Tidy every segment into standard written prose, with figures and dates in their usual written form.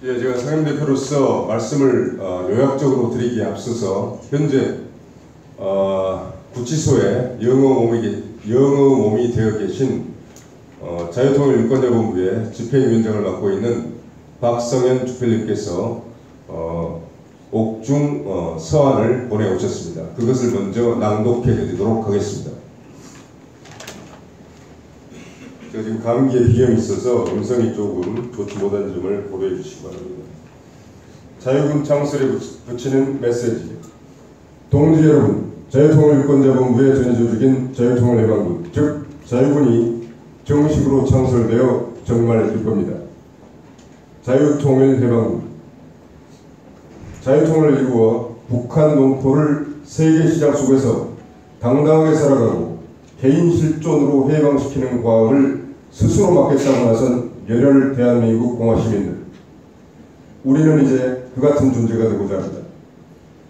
예, 제가 상임대표로서 말씀을 요약적으로 드리기에 앞서서 현재 구치소에 영어 몸이 되어 계신 자유통일유권자본부의 집행위원장을 맡고 있는 박성현 주필님께서 옥중 서한을 보내오셨습니다. 그것을 먼저 낭독해 드리도록 하겠습니다. 제가 지금 감기에 비염이 있어서 음성이 조금 좋지 못한 점을 고려해 주시기 바랍니다. 자유군 창설에 붙이는 메시지. 동지 여러분, 자유통일유권자본부의 전위조직인 자유통일해방군, 즉 자유군이 정식으로 창설되어 정말 기쁩니다. 자유통일해방군, 자유통일을 이루어 북한 농포를 세계시장 속에서 당당하게 살아가고 개인 실존으로 해방시키는 과업을 스스로 맡겠다고 나선 열혈 대한민국 공화시민들, 우리는 이제 그 같은 존재가 되고자 합니다.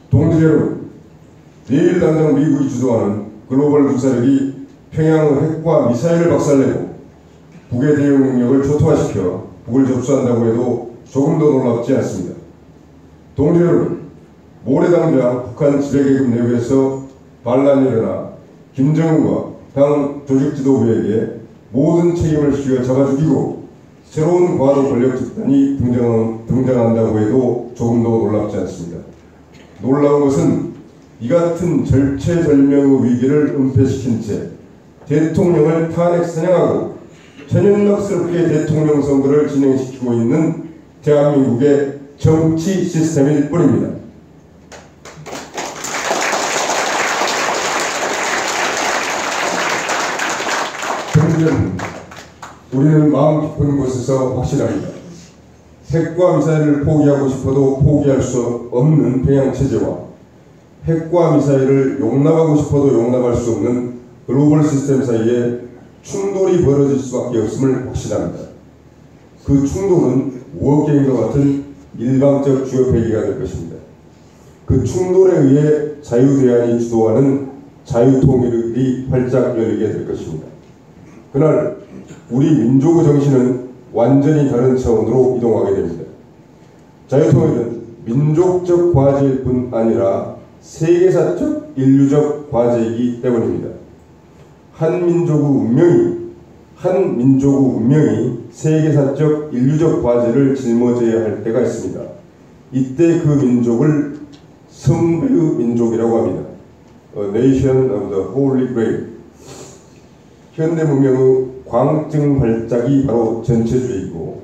동지 여러분, 내일 당장 미국이 주도하는 글로벌 군사력이 평양의 핵과 미사일을 박살내고 북의 대응 능력을 초토화시켜 북을 접수한다고 해도 조금도 놀랍지 않습니다. 동지 여러분, 모레 당장 북한 지배계급 내부에서 반란이 일어나 김정은과 당 조직 지도부에게 모든 책임을 쥐어잡아 죽이고 새로운 과도 권력 집단이 등장한다고 해도 조금도 놀랍지 않습니다. 놀라운 것은 이 같은 절체절명의 위기를 은폐시킨 채 대통령을 탄핵 선양하고 천연덕스럽게 대통령 선거를 진행시키고 있는 대한민국의 정치 시스템일 뿐입니다. 우리는 마음 깊은 곳에서 확신합니다. 핵과 미사일을 포기하고 싶어도 포기할 수 없는 평양체제와 핵과 미사일을 용납하고 싶어도 용납할 수 없는 글로벌 시스템 사이에 충돌이 벌어질 수밖에 없음을 확신합니다. 그 충돌은 워게임과 같은 일방적 주요 배기가 될 것입니다. 그 충돌에 의해 자유대안이 주도하는 자유통일이 활짝 열리게 될 것입니다. 그날 우리 민족의 정신은 완전히 다른 차원으로 이동하게 됩니다. 자유통일은 민족적 과제일 뿐 아니라 세계사적 인류적 과제이기 때문입니다. 한 민족의 운명이 세계사적 인류적 과제를 짊어져야 할 때가 있습니다. 이때 그 민족을 성배의 민족이라고 합니다. A Nation of the Holy Grail. 현대 문명의 광증 발작이 바로 전체주의이고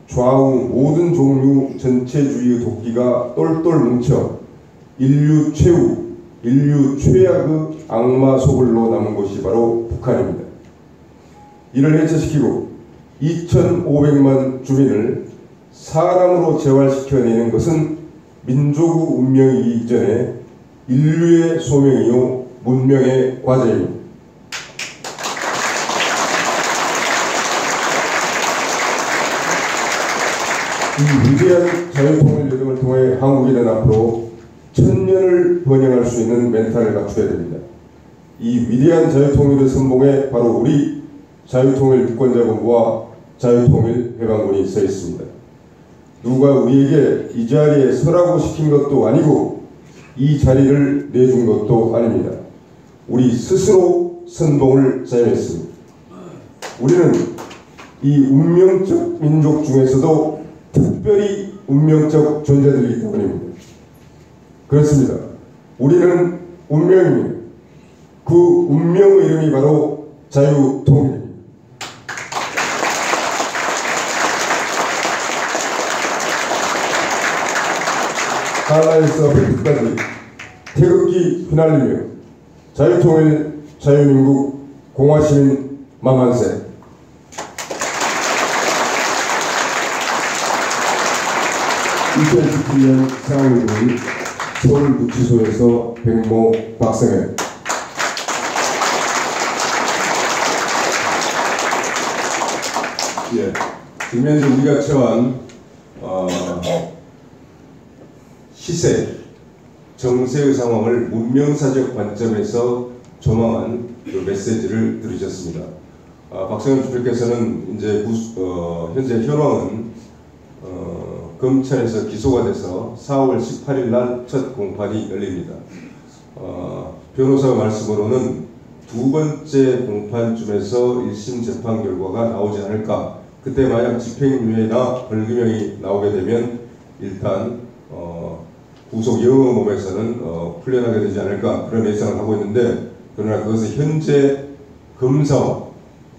좌우 모든 종류 전체주의의 도끼가 똘똘 뭉쳐 인류 최악의 악마 소굴로 남은 곳이 바로 북한입니다. 이를 해체시키고 2,500만 주민을 사람으로 재활시켜내는 것은 민족의 운명이기 이전에 인류의 소명이요 문명의 과제입니다. 이 위대한 자유통일 여정을 통해 한국인은 앞으로 1000년을 번영할 수 있는 멘탈을 갖춰야 됩니다. 이 위대한 자유통일의 선봉에 바로 우리 자유통일유권자본부와 자유통일해방군이 서 있습니다. 누가 우리에게 이 자리에 서라고 시킨 것도 아니고 이 자리를 내준 것도 아닙니다. 우리 스스로 선봉을 자임했습니다. 우리는 이 운명적 민족 중에서도 특별히 운명적 존재들이기 때문입니다. 그렇습니다. 우리는 운명입니다. 그 운명의 이름이 바로 자유통일입니다. 하나에서 백까지 태극기 휘날리며 자유통일 자유민국 공화시민 만만세. 2017년 4월 5일 서울구치소에서 백모 박성현. 예, 지금 현재 우리가 처한 시세, 정세의 상황을 문명사적 관점에서 조망한 그 메시지를 들으셨습니다. 박성현 주필께서는 이제 현재 현황은 검찰에서 기소가 돼서 4월 18일 날 첫 공판이 열립니다. 변호사 말씀으로는 두 번째 공판쯤에서 1심 재판 결과가 나오지 않을까. 그때 만약 집행유예나 벌금형이 나오게 되면 일단 구속 영어 몸에서는 풀려나게 되지 않을까, 그런 예상을 하고 있는데, 그러나 그것은 현재 검사와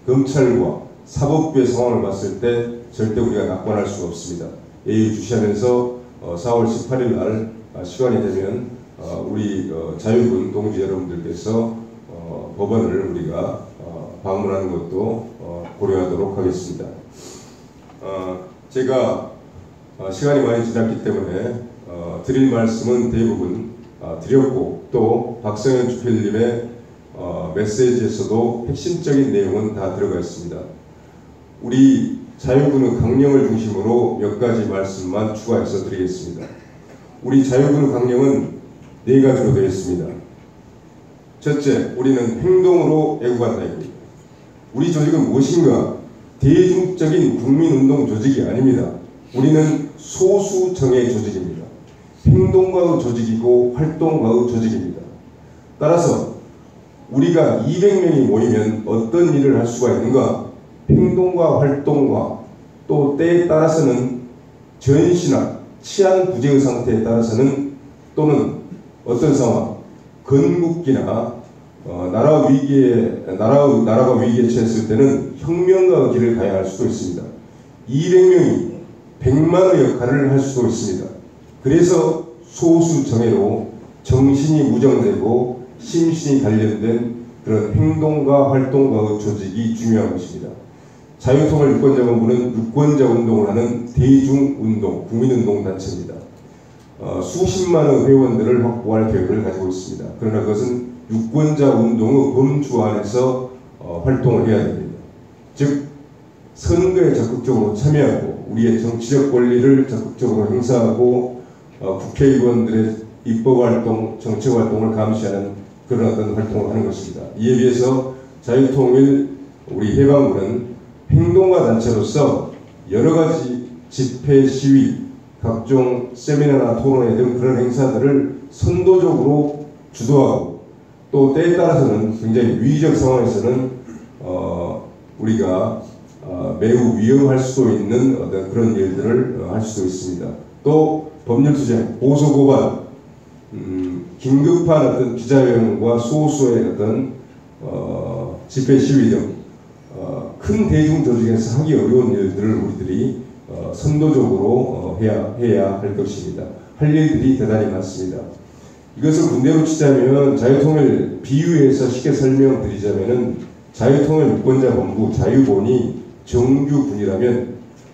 검찰과 사법부의 상황을 봤을 때 절대 우리가 낙관할 수가 없습니다. 예의주시하면서 4월 18일 날 시간이 되면 우리 자유군 동지 여러분들께서 법원을 우리가 방문하는 것도 고려하도록 하겠습니다. 제가 시간이 많이 지났기 때문에 드릴 말씀은 대부분 드렸고, 또 박성현 주필님의 메시지에서도 핵심적인 내용은 다 들어가 있습니다. 우리 자유군의 강령을 중심으로 몇 가지 말씀만 추가해서 드리겠습니다. 우리 자유군의 강령은 네 가지로 되어 있습니다. 첫째, 우리는 행동으로 애국한다 입니다. 우리 조직은 무엇인가? 대중적인 국민운동 조직이 아닙니다. 우리는 소수정예 조직입니다. 행동가의 조직이고 활동가의 조직입니다. 따라서 우리가 200명이 모이면 어떤 일을 할 수가 있는가? 행동과 활동과 또 때에 따라서는 전시나 치안 부재의 상태에 따라서는 또는 어떤 상황, 건국기나 나라가 위기에 처했을 때는 혁명가의 길을 가야 할 수도 있습니다. 200명이 100만의 역할을 할 수도 있습니다. 그래서 소수 정예로 정신이 무정되고 심신이 단련된 그런 행동가 활동가의 조직이 중요한 것입니다. 자유통일 유권자본부는 유권자 운동을 하는 대중운동, 국민운동 단체입니다. 수십만의 회원들을 확보할 계획을 가지고 있습니다. 그러나 그것은 유권자 운동의 범주 안에서 활동을 해야 됩니다. 즉 선거에 적극적으로 참여하고 우리의 정치적 권리를 적극적으로 행사하고 국회의원들의 입법활동, 정책활동을 감시하는 그런 어떤 활동을 하는 것입니다. 이에 비해서 자유통일 우리 해방군은 행동가 단체로서 여러 가지 집회, 시위, 각종 세미나나 토론회 등 그런 행사들을 선도적으로 주도하고 또 때에 따라서는 굉장히 위기적 상황에서는 우리가 매우 위험할 수도 있는 어떤 그런 일들을 할 수도 있습니다. 또 법률투쟁, 고소고발, 긴급한 어떤 기자회견과 소수의 어떤 집회 시위 등 큰 대중 조직에서 하기 어려운 일들을 우리들이 선도적으로 해야 할 것입니다. 할 일들이 대단히 많습니다. 이것을 군대로 치자면 자유통일 비유해서 쉽게 설명드리자면은 자유통일 유권자본부 자유본이 정규군이라면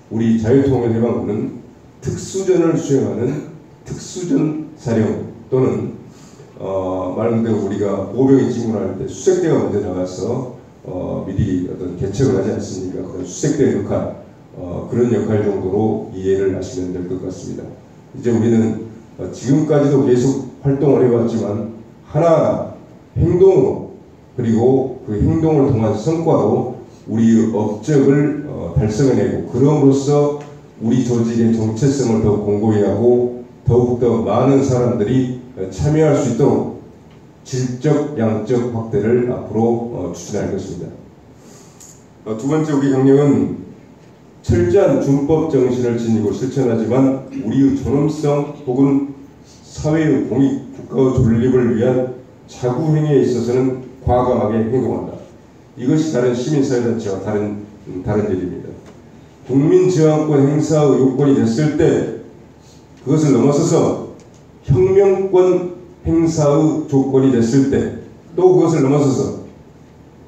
우리 자유통일해방군은 특수전을 수행하는 특수전 사령 또는 말 그대로 우리가 보병이 진군할 때 수색대가 먼저 나가서 미리 어떤 개척을 하지 않습니까? 그런 수색대 역할, 그런 역할 정도로 이해를 하시면 될 것 같습니다. 이제 우리는 지금까지도 계속 활동을 해왔지만 하나하나 행동으로 그리고 그 행동을 통한 성과로 우리의 업적을 달성해내고 그럼으로써 우리 조직의 정체성을 더 공고히 하고 더욱더 많은 사람들이 참여할 수 있도록 질적, 양적 확대를 앞으로 추진할 것입니다. 두 번째 우리 강령은 철저한 준법 정신을 지니고 실천하지만 우리의 존엄성 혹은 사회의 공익, 국가의 존립을 위한 자구 행위에 있어서는 과감하게 행동한다. 이것이 다른 시민사회단체와 다른 일입니다. 국민저항권 행사의 요건이 됐을 때 그것을 넘어서서 혁명권 행사의 조건이 됐을 때 또 그것을 넘어서서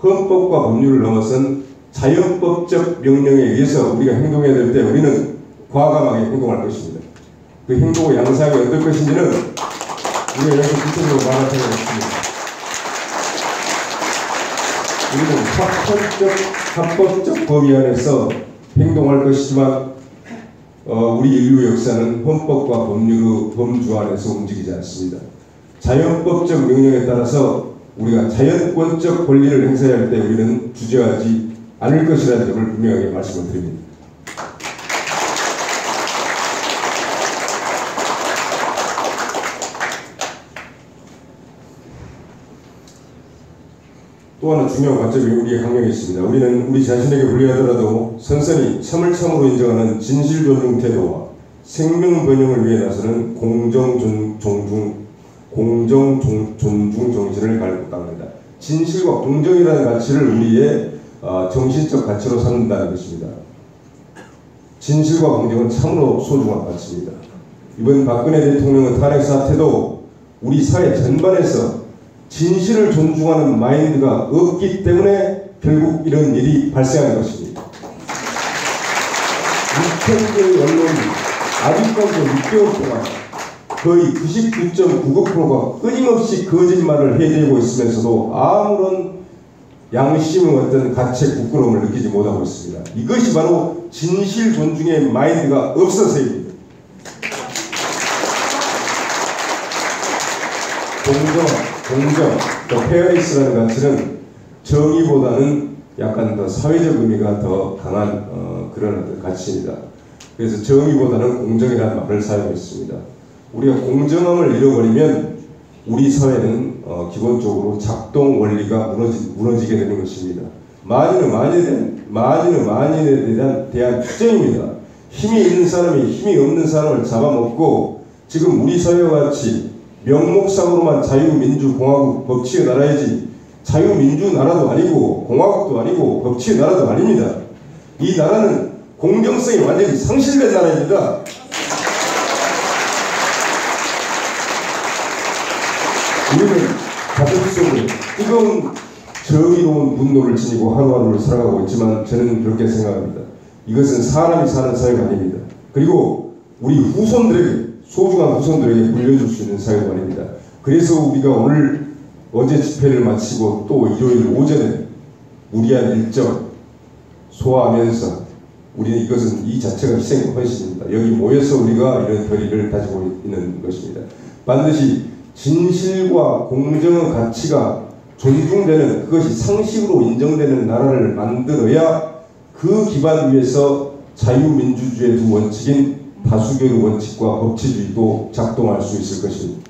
헌법과 법률을 넘어선 자연법적 명령에 의해서 우리가 행동해야 될 때 우리는 과감하게 행동할 것입니다. 그 행동의 양상이 어떨 것인지는 우리가 여기서 구체적으로 말할 필요가 없습니다. 우리는 합법적 범위 안에서 행동할 것이지만 우리 인류 역사는 헌법과 법률의 범주 안에서 움직이지 않습니다. 자연법적 명령에 따라서 우리가 자연권적 권리를 행사해야 할 때 우리는 주저하지 않을 것이라는 점을 분명하게 말씀을 드립니다. 또 하나 중요한 관점이 우리의 학명에 있습니다. 우리는 우리 자신에게 불리하더라도 선선히 참을 참으로 인정하는 진실 존중 태도와 생명 번영을 위해 나서는 공정 존중 정신을 갖고 합니다. 진실과 공정이라는 가치를 우리의 정신적 가치로 삼는다는 것입니다. 진실과 공정은 참으로 소중한 가치입니다. 이번 박근혜 대통령의 탄핵 사태도 우리 사회 전반에서 진실을 존중하는 마인드가 없기 때문에 결국 이런 일이 발생하는 것입니다. 6,000개의 언론이 아직까지 6개월 동안 거의 99.99%가 끊임없이 거짓말을 해대고 있으면서도 아무런 양심의 어떤 가치의 부끄러움을 느끼지 못하고 있습니다. 이것이 바로 진실 존중의 마인드가 없어서입니다. 공정, 페어리스라는 가치는 정의보다는 약간 더 사회적 의미가 더 강한 그런 어떤 가치입니다. 그래서 정의보다는 공정이라는 말을 사용했습니다. 우리가 공정함을 잃어버리면 우리 사회는 기본적으로 작동 원리가 무너지게 되는 것입니다. 만인에 대한 투쟁입니다. 힘이 있는 사람이 힘이 없는 사람을 잡아먹고 지금 우리 사회와 같이 명목상으로만 자유민주공화국 법치의 나라이지 자유민주 나라도 아니고 공화국도 아니고 법치의 나라도 아닙니다. 이 나라는 공정성이 완전히 상실된 나라입니다. 우리는 가슴속에 뜨거운 정의로운 분노를 지니고 하루하루를 살아가고 있지만 저는 그렇게 생각합니다. 이것은 사람이 사는 사회가 아닙니다. 그리고 우리 후손들에게 소중한 후손들에게 물려줄 수 있는 사회가 아닙니다. 그래서 우리가 어제 집회를 마치고 또 일요일 오전에 무리한 일정 소화하면서 우리는 이 자체가 희생의 헌신입니다. 여기 모여서 우리가 이런 결의를 가지고 있는 것입니다. 반드시 진실과 공정의 가치가 존중되는 그것이 상식으로 인정되는 나라를 만들어야 그 기반 위에서 자유민주주의의 두 원칙인 다수결의 원칙과 법치주의도 작동할 수 있을 것입니다.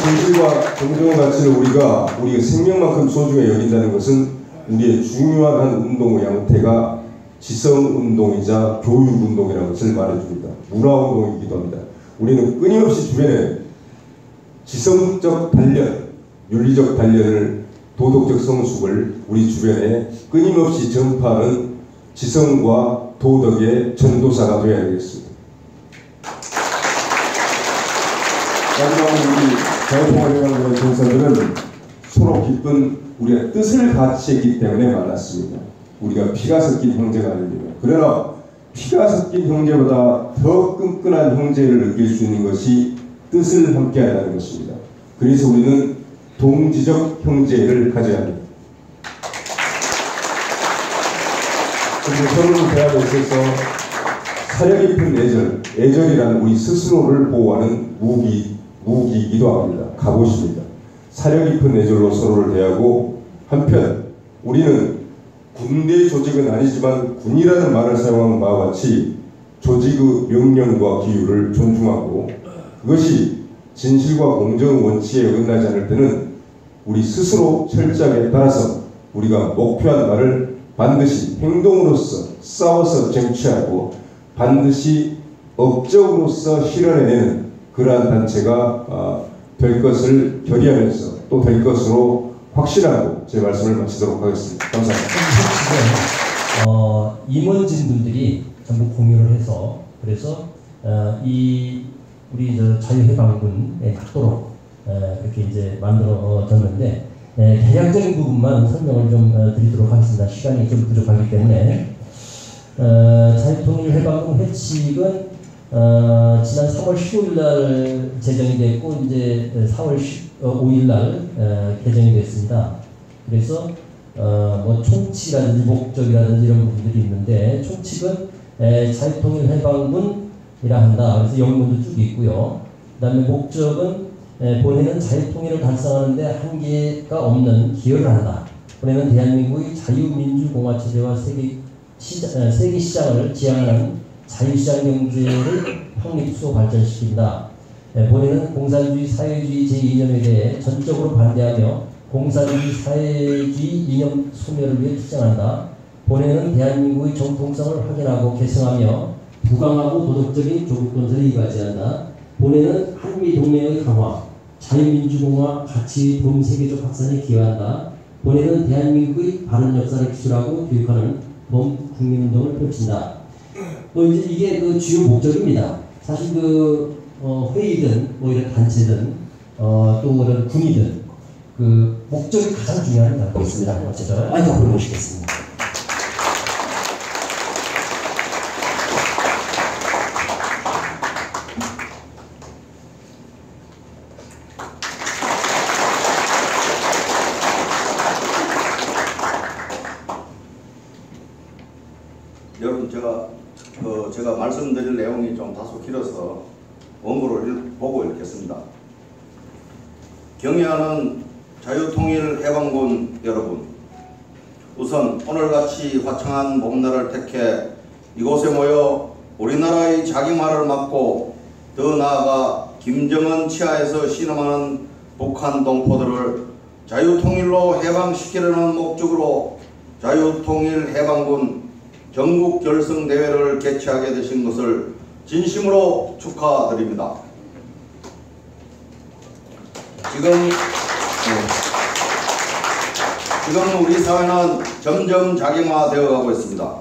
진실과 공정의 가치를 우리가 생명만큼 소중히 여긴다는 것은 우리의 중요한 한 운동의 양태가 지성운동이자 교육운동이라는 것을 말해줍니다. 문화운동이기도 합니다. 우리는 끊임없이 주변에 지성적 단련, 윤리적 단련을 도덕적 성숙을 우리 주변에 끊임없이 전파하는 지성과 도덕의 전도사가 되어야 되겠습니다. 마지막으로 우리 자유통일연합의 전사들은 서로 기쁜 우리가 뜻을 같이 했기 때문에 만났습니다. 우리가 피가 섞인 형제가 아닙니다. 그러나 피가 섞인 형제보다 더 끈끈한 형제를 느낄 수 있는 것이 뜻을 함께 한다는 것입니다. 그래서 우리는 동지적 형제를 가져야 합니다. 그리고 서로를 대하에 있어서 사려 깊은 애절이라는 우리 스스로를 보호하는 무기이기도 합니다. 갑옷입니다. 사려 깊은 애절로 서로를 대하고 한편 우리는 군대 조직은 아니지만 군이라는 말을 사용한 바와 같이 조직의 명령과 기율을 존중하고 그것이 진실과 공정의 원칙에 어긋나지 않을 때는 우리 스스로 철저하게 따라서 우리가 목표한 바를 반드시 행동으로서 싸워서 쟁취하고 반드시 업적으로서 실현해내는 그러한 단체가 될 것을 결의하면서 또 될 것으로 확신하고 제 말씀을 마치도록 하겠습니다. 감사합니다. 임원진 분들이 전부 공유를 해서 그래서 우리 자유해방군에 갖도록 그렇게 이제 만들어졌는데 대략적인 부분만 설명을 좀 드리도록 하겠습니다. 시간이 좀 부족하기 때문에 자유통일해방군 회칙은 지난 3월 15일날 제정이 됐고 이제 4월 5일날 개정이 됐습니다. 그래서 뭐 총칙이라든지 목적이라든지 이런 부분들이 있는데 총칙은 자유통일해방군이라 한다. 그래서 영문도 쭉 있고요. 그 다음에 목적은 본회는 자유통일을 달성하는데 한계가 없는 기여를 한다. 본회는 대한민국의 자유민주공화체제와 세계시장을 지향하는 자유시장 경제를 확립수호 발전시킨다. 본인은 공산주의 사회주의 제2념에 대해 전적으로 반대하며 공산주의 사회주의 이념 소멸을 위해 투쟁한다. 본인은 대한민국의 정통성을 확인하고 계승하며 부강하고 도덕적인 조국 건설에 이바지한다. 본인은 한미동맹의 강화, 자유민주공화 가치의 범세계적 확산에 기여한다. 본인은 대한민국의 바른 역사를 기술하고 교육하는 범국민운동을 펼친다. 이제 이게 그 주요 목적입니다. 사실 회의든 이런 단체든 또 이런 군이든 그 목적이 가장 중요한 걸 갖고 있습니다. 어쨌든 마이크 앞으로 모시겠습니다. 여러분, 제가 말씀드릴 내용이 좀 다소 길어서 원고를 보고 읽겠습니다. 경애하는 자유통일해방군 여러분, 우선 오늘같이 화창한 봄날을 택해 이곳에 모여 우리나라의 자기말을 막고 더 나아가 김정은 치하에서 신음하는 북한 동포들을 자유통일로 해방시키려는 목적으로 자유통일해방군 전국 결승 대회를 개최하게 되신 것을 진심으로 축하드립니다. 지금 우리 사회는 점점 자경화되어 가고 있습니다.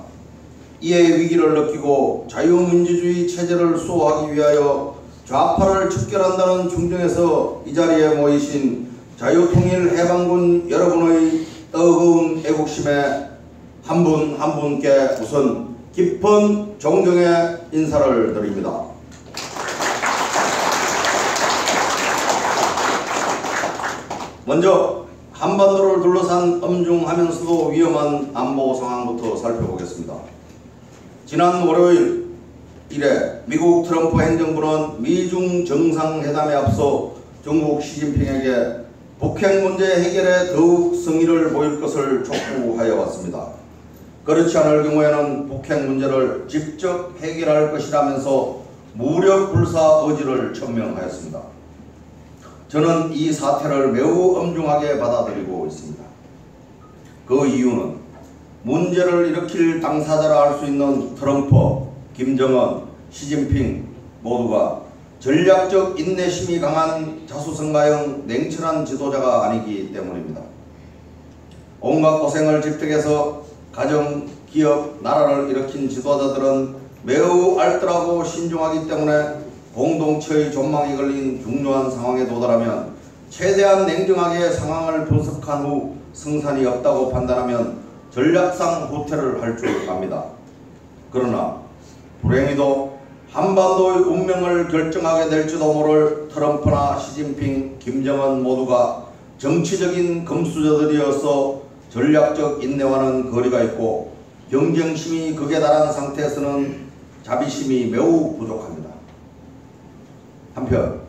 이에 위기를 느끼고 자유민주주의 체제를 수호하기 위하여 좌파를 척결한다는 중정에서 이 자리에 모이신 자유통일해방군 여러분의 뜨거운 애국심에 한 분 한 분께 우선 깊은 존경의 인사를 드립니다. 먼저 한반도를 둘러싼 엄중하면서도 위험한 안보 상황부터 살펴보겠습니다. 지난 월요일 이래 미국 트럼프 행정부는 미중 정상회담에 앞서 중국 시진핑에게 북핵 문제 해결에 더욱 성의를 보일 것을 촉구하여 왔습니다. 그렇지 않을 경우에는 북핵 문제를 직접 해결할 것이라면서 무력 불사 의지를 천명하였습니다. 저는 이 사태를 매우 엄중하게 받아들이고 있습니다. 그 이유는 문제를 일으킬 당사자라 할 수 있는 트럼프, 김정은, 시진핑 모두가 전략적 인내심이 강한 자수성가형 냉철한 지도자가 아니기 때문입니다. 온갖 고생을 집득해서 가정, 기업, 나라를 일으킨 지도자들은 매우 알뜰하고 신중하기 때문에 공동체의 존망이 걸린 중요한 상황에 도달하면 최대한 냉정하게 상황을 분석한 후 승산이 없다고 판단하면 전략상 후퇴를 할 줄 압니다. 그러나 불행히도 한반도의 운명을 결정하게 될지도 모를 트럼프나 시진핑, 김정은 모두가 정치적인 금수저들이어서 전략적 인내와는 거리가 있고 경쟁심이 극에 달한 상태에서는 자비심이 매우 부족합니다. 한편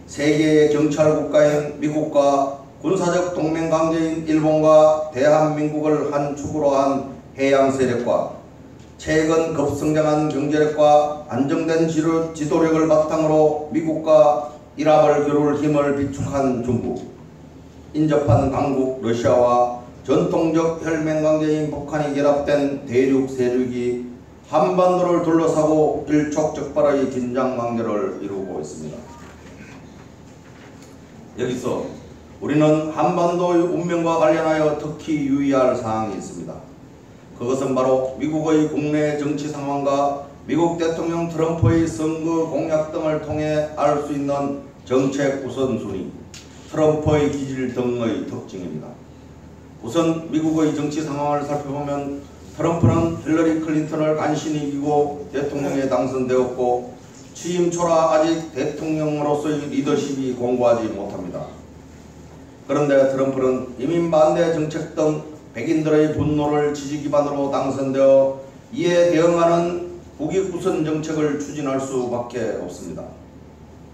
세계의 경찰국가인 미국과 군사적 동맹관계인 일본과 대한민국을 한 축으로 한 해양 세력과 최근 급성장한 경제력과 안정된 지도력을 바탕으로 미국과 일합을 겨룰 힘을 비축한 중국, 인접한 강국 러시아와 전통적 혈맹관계인 북한이 결합된 대륙 세력이 한반도를 둘러싸고 일촉즉발의 긴장관계를 이루고 있습니다. 여기서 우리는 한반도의 운명과 관련하여 특히 유의할 사항이 있습니다. 그것은 바로 미국의 국내 정치 상황과 미국 대통령 트럼프의 선거 공약 등을 통해 알 수 있는 정책 우선순위, 트럼프의 기질 등의 특징입니다. 우선 미국의 정치 상황을 살펴보면 트럼프는 힐러리 클린턴을 간신히 이기고 대통령에 당선되었고 취임 초라 아직 대통령으로서의 리더십이 공고하지 못합니다. 그런데 트럼프는 이민 반대 정책 등 백인들의 분노를 지지 기반으로 당선되어 이에 대응하는 국익 우선 정책을 추진할 수밖에 없습니다.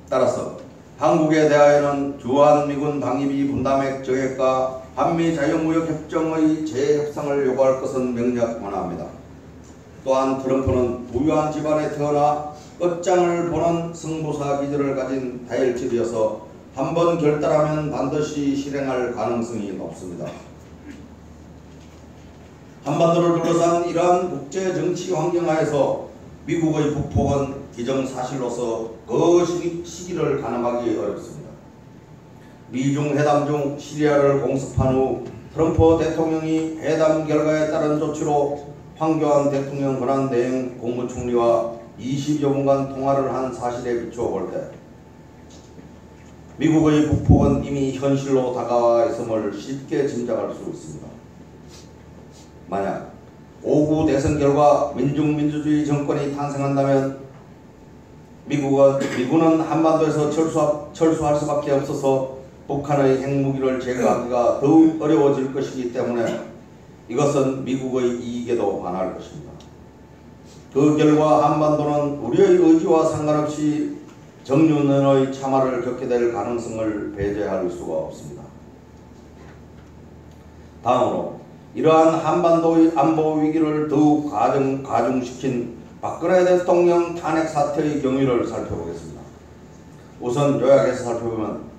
따라서 한국에 대하여는 주한미군 방위비 분담액 정액과 한미 자유무역협정의 재협상을 요구할 것은 명백만합니다. 또한 트럼프는 부유한 집안에 태어나 끝장을 보는 승부사 기질을 가진 다혈질이어서 한번 결단하면 반드시 실행할 가능성이 높습니다. 한반도를 둘러싼 이러한 국제 정치 환경 하에서 미국의 북폭은 기정사실로서 그 시기를 가늠하기 어렵습니다. 미중 회담 중 시리아를 공습한 후 트럼프 대통령이 회담 결과에 따른 조치로 황교안 대통령 권한대행 국무총리와 20여 분간 통화를 한 사실에 비추어 볼 때 미국의 북폭은 이미 현실로 다가와 있음을 쉽게 짐작할 수 있습니다. 만약 5구 대선 결과 민중민주주의 정권이 탄생한다면 미군은 한반도에서 철수할 수밖에 없어서 북한의 핵무기를 제거하기가 더욱 어려워질 것이기 때문에 이것은 미국의 이익에도 반할 것입니다. 그 결과 한반도는 우리의 의지와 상관없이 정유년의 참화를 겪게 될 가능성을 배제할 수가 없습니다. 다음으로 이러한 한반도의 안보 위기를 더욱 가중시킨 박근혜 대통령 탄핵 사태의 경위를 살펴보겠습니다. 우선 요약해서 살펴보면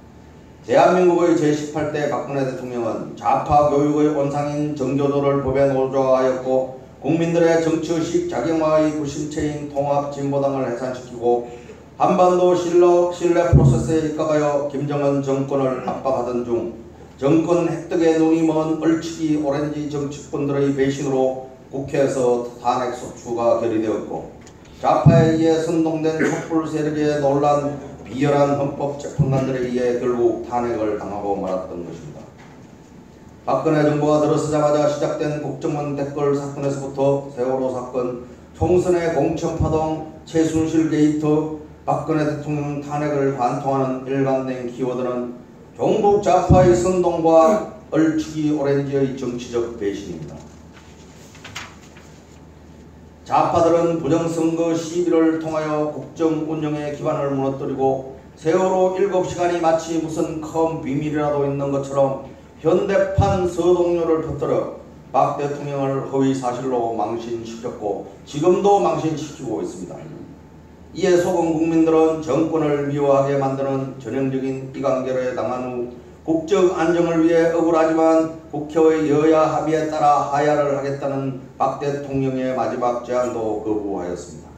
대한민국의 제18대 박근혜 대통령은 좌파 교육의 온상인 정교조를 법에 노조화하였고 국민들의 정치의식 작용화의 구심체인 통합진보당을 해산시키고 한반도 신뢰 프로세스에 입각하여 김정은 정권을 압박하던 중 정권 획득에 눈이 먼 얼치기 오렌지 정치권들의 배신으로 국회에서 탄핵 소추가 결의되었고 좌파에 의해 선동된 촛불 세력에 놀란 비열한 헌법재판관들에 의해 결국 탄핵을 당하고 말았던 것입니다. 박근혜 정부가 들어서자마자 시작된 국정원 댓글 사건에서부터 세월호 사건, 총선의 공천파동, 최순실 게이트, 박근혜 대통령 탄핵을 관통하는 일관된 키워드는 종북 좌파의 선동과 얼치기 오렌지의 정치적 배신입니다. 좌파들은 부정선거 시비를 통하여 국정 운영의 기반을 무너뜨리고 세월호 7시간이 마치 무슨 큰 비밀이라도 있는 것처럼 현대판 서동요를 퍼뜨려 박 대통령을 허위 사실로 망신시켰고 지금도 망신시키고 있습니다. 이에 속은 국민들은 정권을 미워하게 만드는 전형적인 이관계를 당한 후 국적 안정을 위해 억울하지만 국회의 여야 합의에 따라 하야를 하겠다는 박 대통령의 마지막 제안도 거부하였습니다.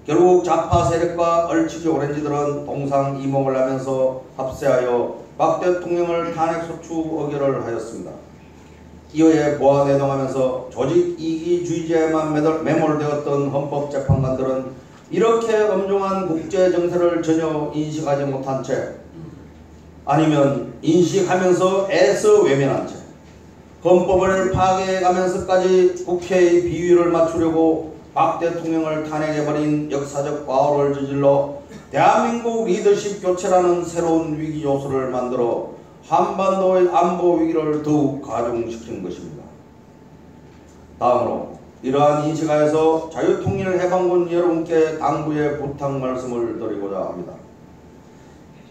결국 좌파 세력과 얼치기 오렌지들은 동상이몽을 하면서 합세하여 박 대통령을 탄핵소추 의결을 하였습니다. 이후에 보완해동하면서 조직 이기주의제에만 매몰되었던 헌법재판관들은 이렇게 엄중한 국제정세를 전혀 인식하지 못한 채 아니면 인식하면서 애써 외면한 채 헌법을 파괴해가면서까지 국회의 비위를 맞추려고 박 대통령을 탄핵해버린 역사적 과오를 저질러 대한민국 리더십 교체라는 새로운 위기 요소를 만들어 한반도의 안보 위기를 더욱 가중시킨 것입니다. 다음으로 이러한 인식하에서 자유통일해방군 여러분께 당부의 부탁 말씀을 드리고자 합니다.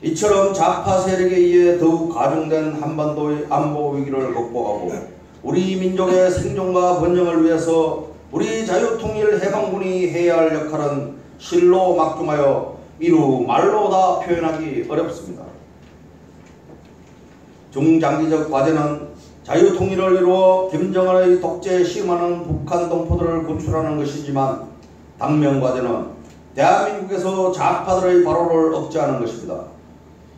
이처럼 좌파 세력에 의해 더욱 가중된 한반도의 안보 위기를 극복하고 우리 민족의 생존과 번영을 위해서 우리 자유통일해방군이 해야 할 역할은 실로 막중하여 이루 말로 다 표현하기 어렵습니다. 중장기적 과제는 자유통일을 이루어 김정은의 독재에 시험하는 북한 동포들을 구출하는 것이지만 당면 과제는 대한민국에서 좌파들의 발호를 억제하는 것입니다.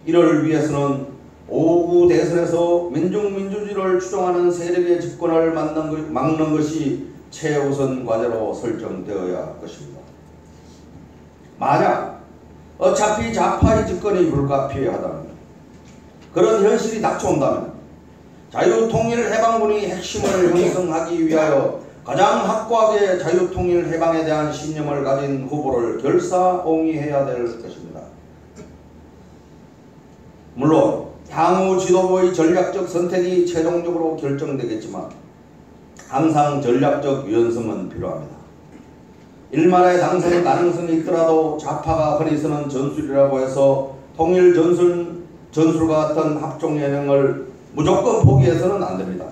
이를 위해서는 5구 대선에서 민중민주주의를 추종하는 세력의 집권을 막는 것이 최우선 과제로 설정되어야 할 것입니다. 만약 어차피 좌파의 집권이 불가피하다면 그런 현실이 닥쳐온다면 자유통일해방군이 핵심을 형성하기 위하여 가장 확고하게 자유통일해방에 대한 신념을 가진 후보를 결사옹위해야 될 것입니다. 물론 향후 지도부의 전략적 선택이 최종적으로 결정되겠지만 항상 전략적 유연성은 필요합니다. 일말의 당선 가능성이 있더라도 좌파가 흔히 쓰는 전술이라고 해서 통일 전술과 같은 합종 예능을 무조건 포기해서는 안됩니다.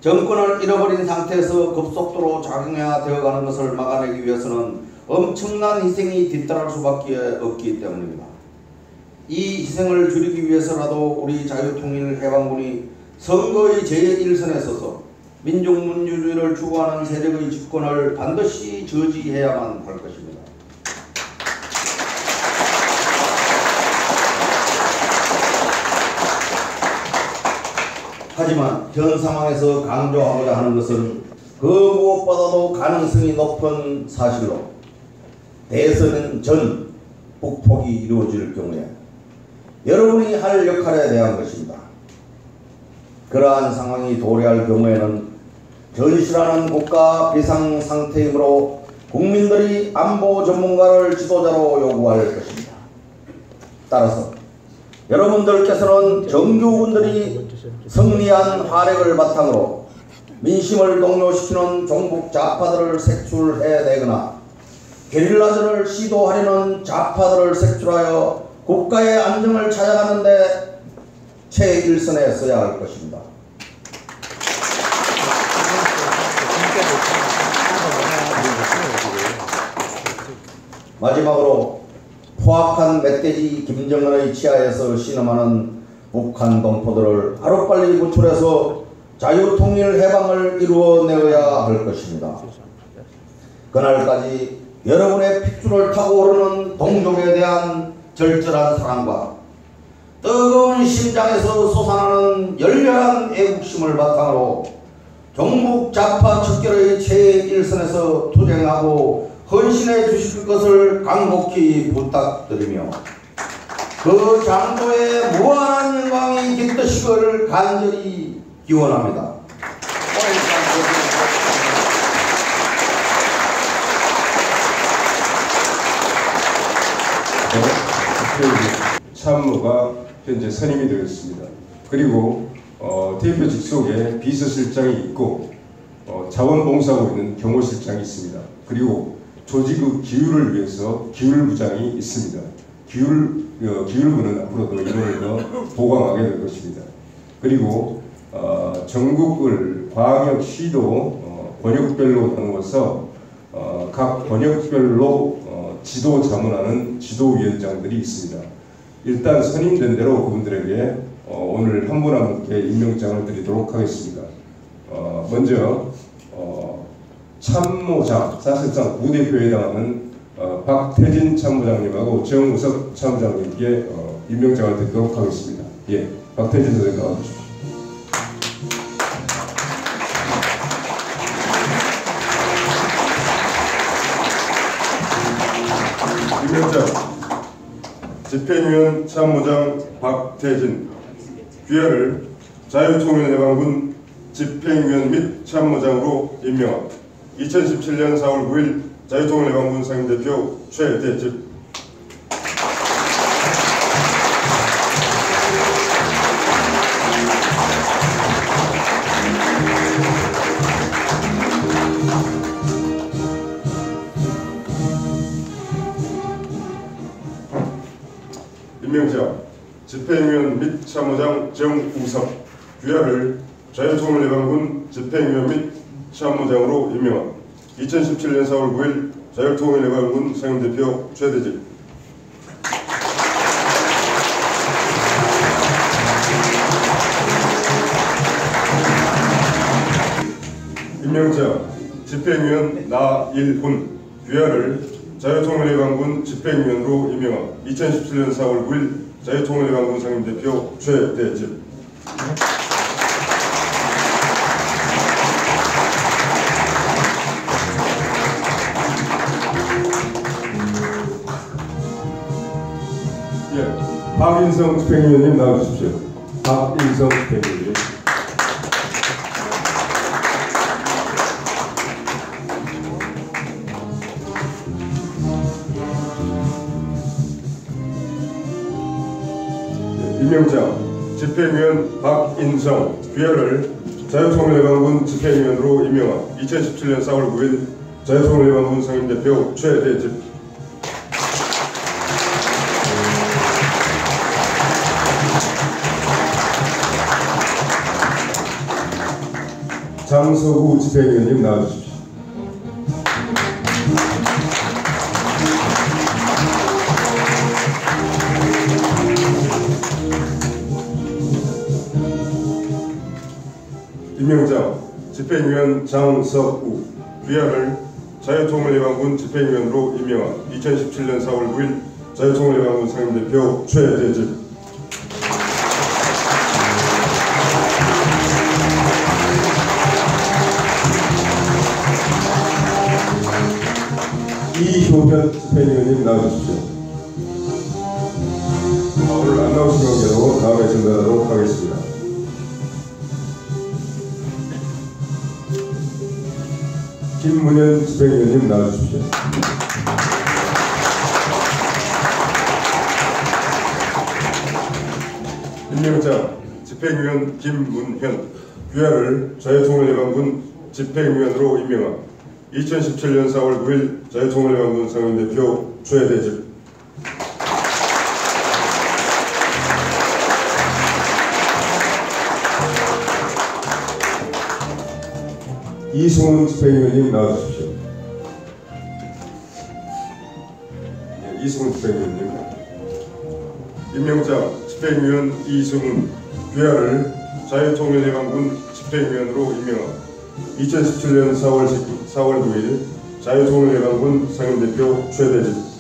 정권을 잃어버린 상태에서 급속도로 작용해야 되어가는 것을 막아내기 위해서는 엄청난 희생이 뒤따를 수밖에 없기 때문입니다. 이 희생을 줄이기 위해서라도 우리 자유통일해방군이 선거의 제1선에 서서 민족민주주의를 추구하는 세력의 집권을 반드시 저지해야만 할 것입니다. 하지만 현 상황에서 강조하고자 하는 것은 그 무엇보다도 가능성이 높은 사실로 대선 전 북폭이 이루어질 경우에 여러분이 할 역할에 대한 것입니다. 그러한 상황이 도래할 경우에는 전실하는 국가 비상상태이므로 국민들이 안보 전문가를 지도자로 요구할 것입니다. 따라서 여러분들께서는 정규군들이 승리한 활약을 바탕으로 민심을 동요시키는 종북 좌파들을 색출해내거나 게릴라전을 시도하려는 좌파들을 색출하여 국가의 안정을 찾아가는 데 최일선에 서야 할 것입니다. 마지막으로 포악한 멧돼지 김정은의 치하에서 신음하는 북한 동포들을 하루빨리 구출해서 자유통일 해방을 이루어내어야 할 것입니다. 그날까지 여러분의 핏줄을 타고 오르는 동족에 대한 절절한 사랑과 뜨거운 심장에서 솟아나는 열렬한 애국심을 바탕으로 종북 좌파 척결의 최일선에서 투쟁하고 헌신해 주실 것을 간곡히 부탁드리며 그 장도의 무한한 영광이 깃드시기를 간절히 기원합니다. 참모가 현재 선임이 되었습니다. 그리고 대표 직속에 비서실장이 있고 자원봉사하고 있는 경호실장이 있습니다. 그리고 조직의 기율을 위해서 기율부장이 있습니다. 기율부는 앞으로도 인원을 더 보강하게 될 것입니다. 그리고 전국을 광역 시도 번역별로 나누어서 각 번역별로 지도 자문하는 지도위원장들이 있습니다. 일단 선임된 대로 그분들에게 오늘 한 분 한 분께 임명장을 드리도록 하겠습니다. 먼저 참모장, 사실상 부대표에 해당하는 박태진 참모장님하고 정우석 참모장님께 임명장을 드리도록 하겠습니다. 예, 박태진 선생님 나와주십시오. 임명장 집행위원 참모장 박태진 귀하를 자유통일해방군 집행위원 및 참모장으로 임명함. 2017년 4월 9일 자유통일해방군 상임대표 최대집. 임명장 집행위원 및 참모장 정우석 귀하를 자유통일해방군 집행위원 및 참모장으로 임명함. 2017년 4월 9일 자유통일해방군 상임대표 최대집. 임명장 집행위원 나일훈 귀하를 자유통일해방군 집행위원으로 임명함. 2017년 4월 9일 자유통일해방군 상임대표 최대집. 예, 박인성 집행위원님 나와주십시오. 박인성 집행위원님. 임명장 집행위원 박인성 귀하를 자유통일해방군 집행위원으로 임명함. 2017년 4월 9일 자유통일해방군 상임대표 최대집. 장서구 집행위원님 나와주십시오. 임명장 집행위원 장석우 위안을 자유통일예방군 집행위원으로 임명한 2017년 4월 9일 자유통일예방군 상임대표 최대집. 이효현 집행위원님 나와주십시오. 오늘 안 나오신 관계로 다음에 전달하도록 하겠습니다. 김문현 집행위원님 나와주십시오. 임명장 집행위원 김문현 위안을 자유통일예방군 집행위원으로 임명한 2017년 4월 9일 자유통일예방군 상임대표 최대집. 이승훈 집행위원님 나와주십시오. 이승훈 집행위원님. 임명장 집행위원 이승훈 위안을 자유통일예방군 집행위원으로 임명한 2017년 4월 9일 자유통일예방군 상임대표 최대집.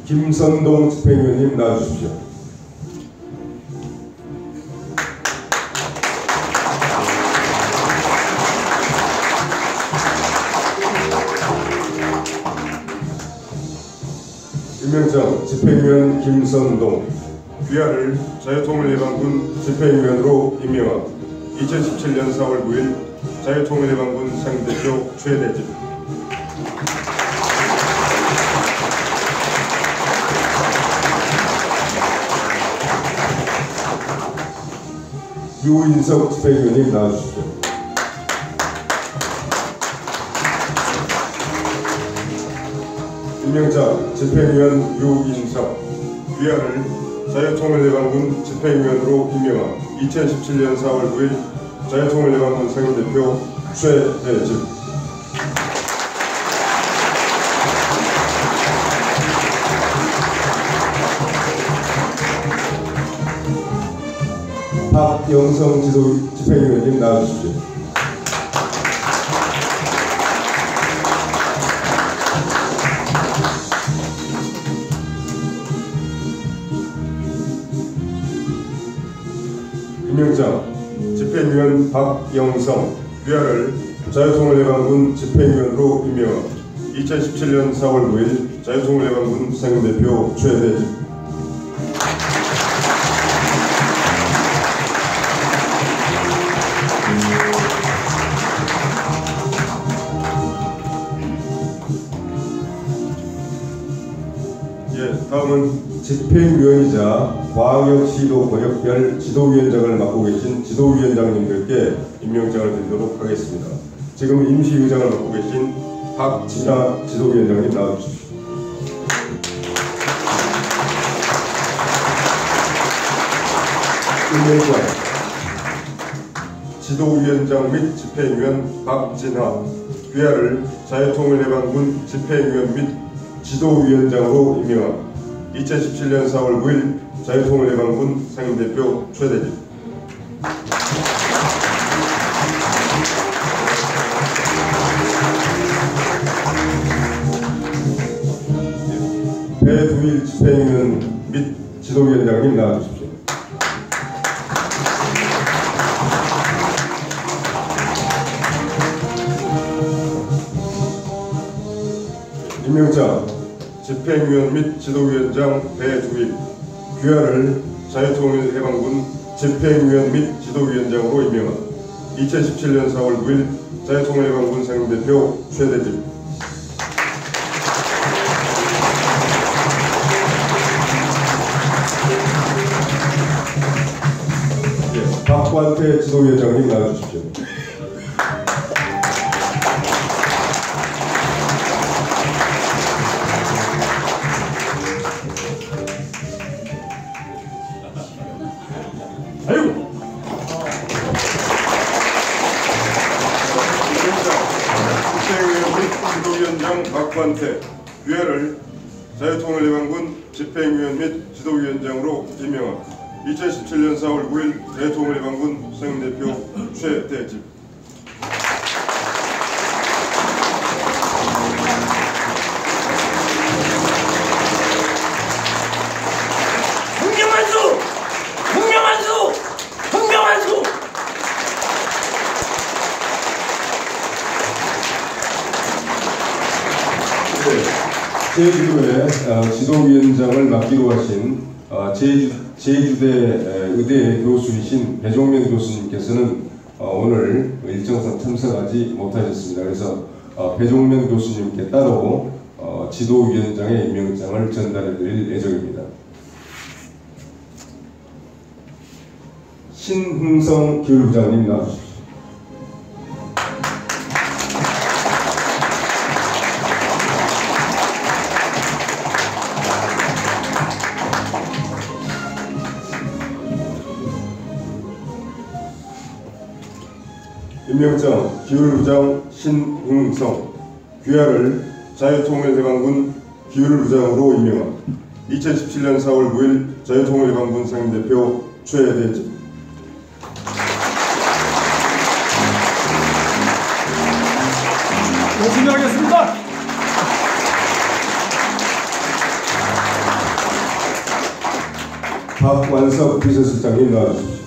김선동 집행위원님 나와주십시오. 임명장 집행위원 김선동 위안을 자유통일예방군 집행위원으로 임명한 2017년 4월 9일 자유통일예방군 상임대표 최대집. 유인석 집행위원님 나와주십시오. 임명장 집행위원 유인석 위안을 자유통일예방군 집행위원으로 임명한 2017년 4월 9일 자유통일예방군 상임대표 최대집. 박영성 집행위원님 나와주십시오. 임명장 집행위원 박영성 위안을 자유통일예방군 집행위원으로 임명한 2017년 4월 9일 자유통일예방군 상임대표 최대집. 다음은 집행위원이자 광역시도 권역별 지도위원장을 맡고 계신 지도위원장님들께 임명장을 드리도록 하겠습니다. 지금 임시위원장을 맡고 계신 박진아 지도위원장님 나와주십시오. 임명장 지도위원장 및 집행위원 박진아 위안을 자유통일예방군 집행위원 및 지도위원장으로 임명한 2017년 4월 9일 자유통일예방군 상임대표 최대집. 배두일 집행위원 및 지도위원장님 나와주십시오. 임명장 집행위원 및 지도위원장 배두일 귀하를 자유통일예방군 집행위원 및 지도위원장으로 임명한 2017년 4월 9일 자유통일예방군 상임대표 최대집. 박관태 지도위원장님 나와주십시오. 집행위원 및 지도위원장 박관태, 위안을 자유통일예방군 집행위원 및 지도위원장으로 임명합니다. 2017년 4월 9일 자유통일예방군 상임대표 최대집. 제주도의 지도위원장을 맡기로 하신 제주대 의대 교수이신 배종면 교수님께서는 오늘 일정상 참석하지 못하셨습니다. 그래서 배종면 교수님께 따로 지도위원장의 임명장을 전달해 드릴 예정입니다. 신흥성 교육부장님 나와주십시오. 임명장 기율부장 신흥성 귀하를 자유통일예방군 기율부장으로 임명합니다. 2017년 4월 9일 자유통일예방군 상임대표 최대집. 열심히 하겠습니다. 박완석 비서실장님 나와주십시오.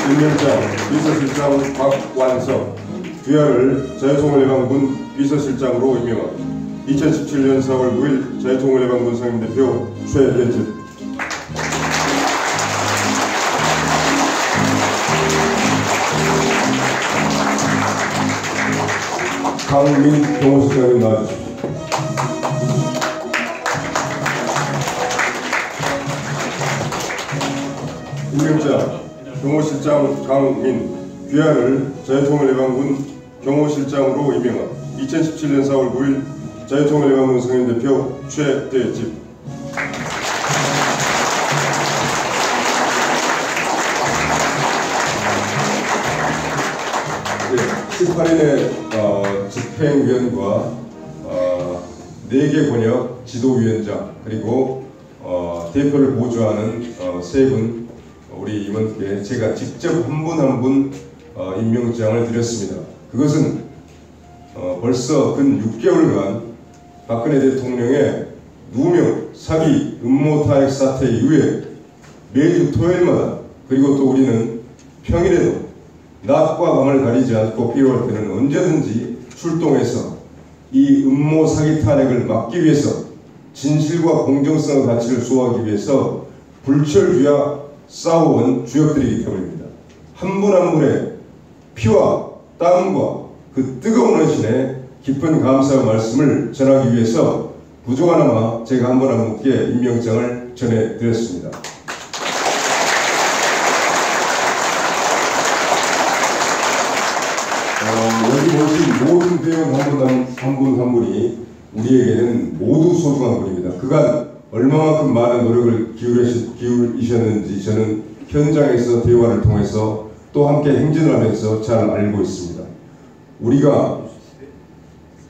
임명장 비서실장 박완석 귀하를 자유통일예방군 비서실장으로 임명합니다. 2017년 4월 9일 자유통일예방군 상임대표 최대집. 강민 경호실장님 나와주십시오. 임명장 경호실장 강민 귀하를 자유통일예방군 경호실장으로 임명합니다. 2017년 4월 9일 자유통일예방군 상임대표 최대집. 네, 18인의 집행위원과 4개 권역 지도위원장 그리고 대표를 보좌하는 3분 우리 임원께 제가 직접 한 분 한 분 임명장을 드렸습니다. 그것은 벌써 근 6개월간 박근혜 대통령의 누명, 사기, 음모 타액 사태 이후에 매주 토요일마다 그리고 또 우리는 평일에도 낮과 밤을 가리지 않고 필요할 때는 언제든지 출동해서 이 음모 사기 탄핵을 막기 위해서 진실과 공정성의 가치를 수호하기 위해서 불철주야 싸워온 주역들이기 때문입니다. 한 분 한 분의 피와 땀과 그 뜨거운 헌신에 깊은 감사의 말씀을 전하기 위해서 부족하나마 제가 한 분 한 분께 임명장을 전해드렸습니다. 여기 오신 모든 대원 한 분 한 분이 우리에게는 모두 소중한 분입니다. 그간 얼마만큼 많은 노력을 기울이셨는지 저는 현장에서 대화를 통해서 또 함께 행진을 하면서 잘 알고 있습니다. 우리가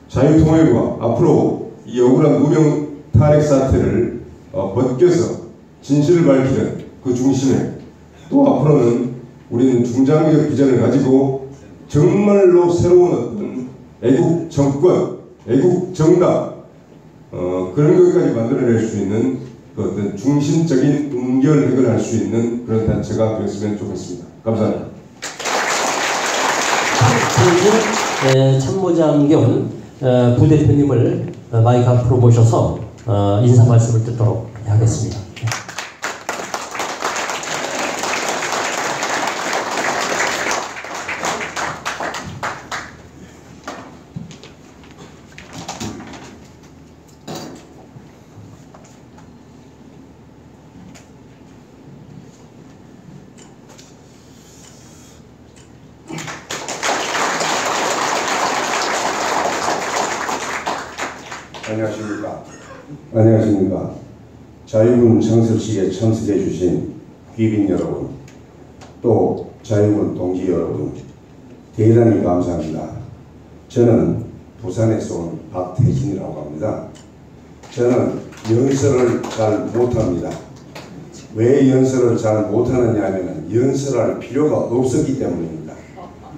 자유통일과 앞으로 이 억울한 누명 탄핵 사태를 벗겨서 진실을 밝히는 그 중심에 또 앞으로는 우리는 중장기적 비전을 가지고 정말로 새로운 어떤 애국 정권, 애국 정당 그런 것까지 만들어낼 수 있는 그 어떤 중심적인 응결핵을 할 수 있는 그런 단체가 되었으면 좋겠습니다. 감사합니다. 참모장 겸 부대표님을 마이크 앞으로 모셔서 인사 말씀을 듣도록 하겠습니다. 안녕하십니까. 자유군 창설식에 참석해 주신 귀빈 여러분, 또 자유군 동지 여러분, 대단히 감사합니다. 저는 부산에서 온 박태진이라고 합니다. 저는 연설을 잘 못합니다. 왜 연설을 잘 못하느냐 하면 연설할 필요가 없었기 때문입니다.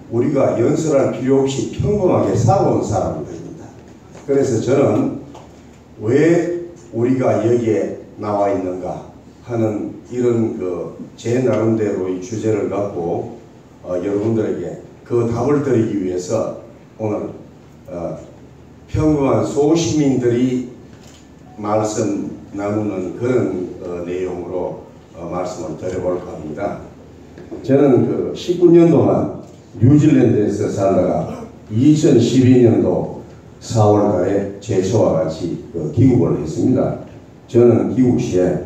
우리가 연설할 필요 없이 평범하게 살아온 사람들입니다. 그래서 저는 왜 우리가 여기에 나와 있는가 하는 이런 제 나름대로의 주제를 갖고 여러분들에게 그 답을 드리기 위해서 오늘 평범한 소시민들이 말씀 나누는 그런 내용으로 말씀을 드려볼까 합니다. 저는 19년 동안 뉴질랜드에서 살다가 2012년도 4월달에 제처와 같이 귀국을 했습니다. 저는 귀국 시에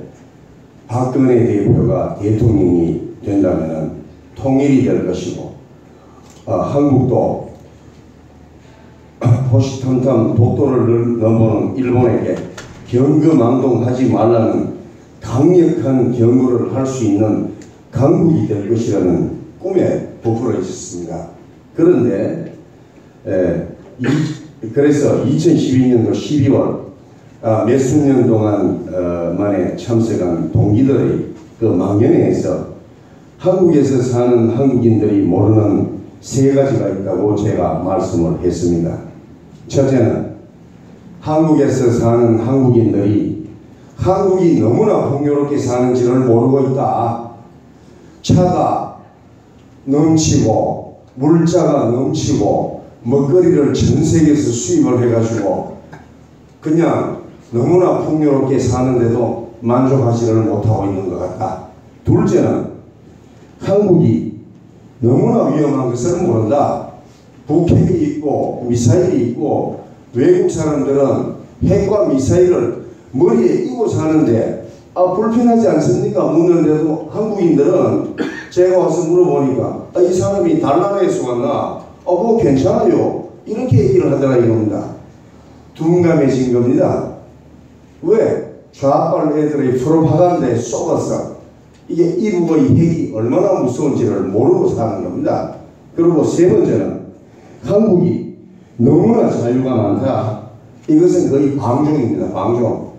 박근혜 대표가 대통령이 된다면 통일이 될 것이고 한국도 호시탐탐 독도를 넘보는 일본에게 경거망동하지 말라는 강력한 경고를 할 수 있는 강국이 될 것이라는 꿈에 부풀어 있었습니다. 그런데 그래서 2012년도 12월 몇십 년 동안 만에 참석한 동기들의 그 망연회에서 한국에서 사는 한국인들이 모르는 세 가지가 있다고 제가 말씀을 했습니다. 첫째는 한국에서 사는 한국인들이 한국이 너무나 풍요롭게 사는지를 모르고 있다. 차가 넘치고 물자가 넘치고 먹거리를 전 세계에서 수입을 해가지고 그냥 너무나 풍요롭게 사는데도 만족하지를 못하고 있는 것 같다. 둘째는 한국이 너무나 위험한 것을 모른다. 북핵이 있고 미사일이 있고 외국 사람들은 핵과 미사일을 머리에 이고 사는데 불편하지 않습니까? 묻는데도 한국인들은 제가 와서 물어보니까 이 사람이 달나라에서 왔나? 그거 괜찮아요. 이렇게 얘기를 하더라 이겁니다. 둔감해진 겁니다. 왜? 좌빨 애들의 프로파간다에 속아서 이게 이북의 핵이 얼마나 무서운지를 모르고 사는 겁니다. 그리고 세 번째는 한국이 너무나 자유가 많다. 이것은 거의 방종입니다. 방종.